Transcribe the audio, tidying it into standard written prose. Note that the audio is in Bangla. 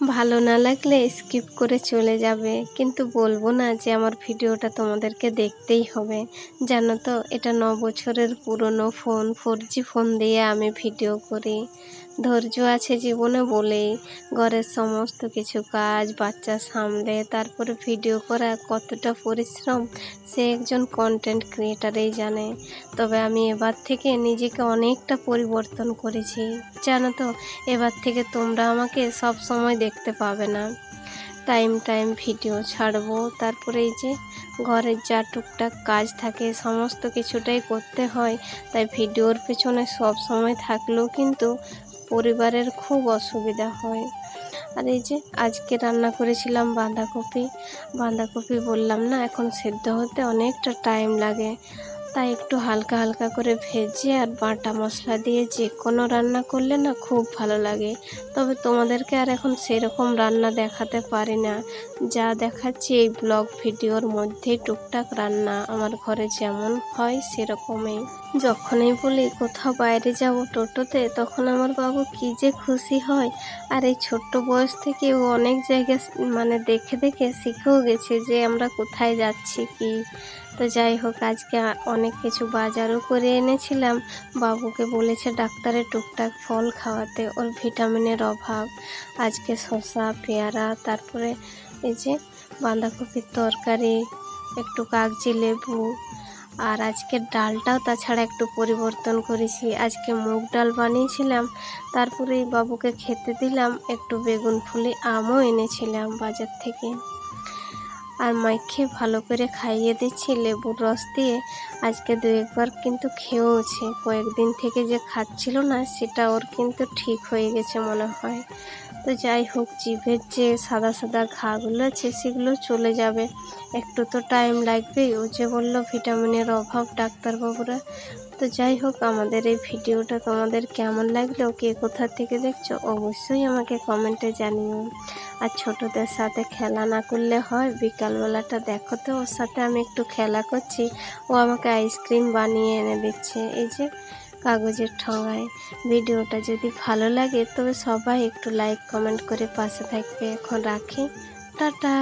ভালো না লাগলে স্কিপ করে চলে যাবে, কিন্তু বলবো না যে আমার ভিডিওটা তোমাদেরকে দেখতেই হবে। জানো তো, এটা 9 বছরের পুরনো ফোন, 4G ফোন দিয়ে আমি ভিডিও করি। ধৈর্য আছে জীবনে বলেই ঘরের সমস্ত কিছু কাজ, বাচ্চা সামলে তারপরে ভিডিও করা কতটা পরিশ্রম সে একজন কন্টেন্ট ক্রিয়েটারেই জানে। তবে আমি এবার থেকে নিজেকে অনেকটা পরিবর্তন করেছি। জানো তো, এবার থেকে তোমরা আমাকে সব সময় দেখতে পাবে না, টাইম ভিডিও ছাড়বো। তারপরে এই যে ঘরের যা টুকটাক কাজ থাকে সমস্ত কিছুটাই করতে হয়, তাই ভিডিওর পেছনে সব সময় থাকলেও কিন্তু পরিবারের খুব অসুবিধা হয়। আর এই যে আজকে রান্না করেছিলাম বাঁধাকপি বললাম না, এখন সেদ্ধ হতে অনেকটা টাইম লাগে, তাই একটু হালকা হালকা করে ভেজে আর বাটা মশলা দিয়ে যে কোনো রান্না করলে না খুব ভালো লাগে। তবে তোমাদেরকে আর এখন সেরকম রান্না দেখাতে পারি না, যা দেখাচ্ছি এই ব্লগ ভিডিওর মধ্যেই টুকটাক রান্না আমার ঘরে যেমন হয় সেরকমই। যখনই বলি কোথাও বাইরে যাব টোটোতে, তখন আমার বাবু কী যে খুশি হয়। আর এই ছোট্ট বয়স থেকে ও অনেক জায়গা দেখে দেখে শিখেও গেছে যে আমরা কোথায় যাচ্ছি কি। তো যাই হোক, আজকে অনেক কিছু বাজারও করে এনেছিলাম। বাবুকে বলেছে ডাক্তারে টুকটাক ফল খাওয়াতে, ওর ভিটামিনের অভাব। আজকে শসা, পেয়ারা, তারপরে এই যে বাঁধাকপির তরকারি, একটু কাগজি লেবু, আর আজকের ডালটাও তাছাড়া একটু পরিবর্তন করেছি। আজকে মুগ ডাল বানিয়েছিলাম, তারপরে বাবুকে খেতে দিলাম। একটু বেগুন ফুলি আমও এনেছিলাম বাজার থেকে, আর মাইকে ভালো করে খাইয়ে দিচ্ছি লেবুর রস দিয়ে। আজকে 2-1 বার কিন্তু খেয়েওছে। কয়েকদিন থেকে যে খাচ্ছিল না সেটা ওর কিন্তু ঠিক হয়ে গেছে মনে হয়। তো যাই হোক, জিভের যে সাদা সাদা ঘাগুলো আছে সেগুলো চলে যাবে, একটু তো টাইম লাগবেই। ও যে বললো ভিটামিনের অভাব ডাক্তারবাবুরা। তো যাই হোক, আমাদের এই ভিডিওটা তোমাদের কেমন লাগলো, কে কোথা থেকে দেখছো অবশ্যই আমাকে কমেন্টে জানিও। আর ছোটদের সাথে খেলা না করলে হয়, বিকালবেলাটা দেখো তো ওর সাথে আমি একটু খেলা করছি, ও আমাকে আইসক্রিম বানিয়ে এনে দিচ্ছে এই যে কাগজের ঠোঙায়। ভিডিওটা যদি ভালো লাগে তবে সবাই একটু লাইক কমেন্ট করে পাশে থাকবে। এখন রাখি, টাটা।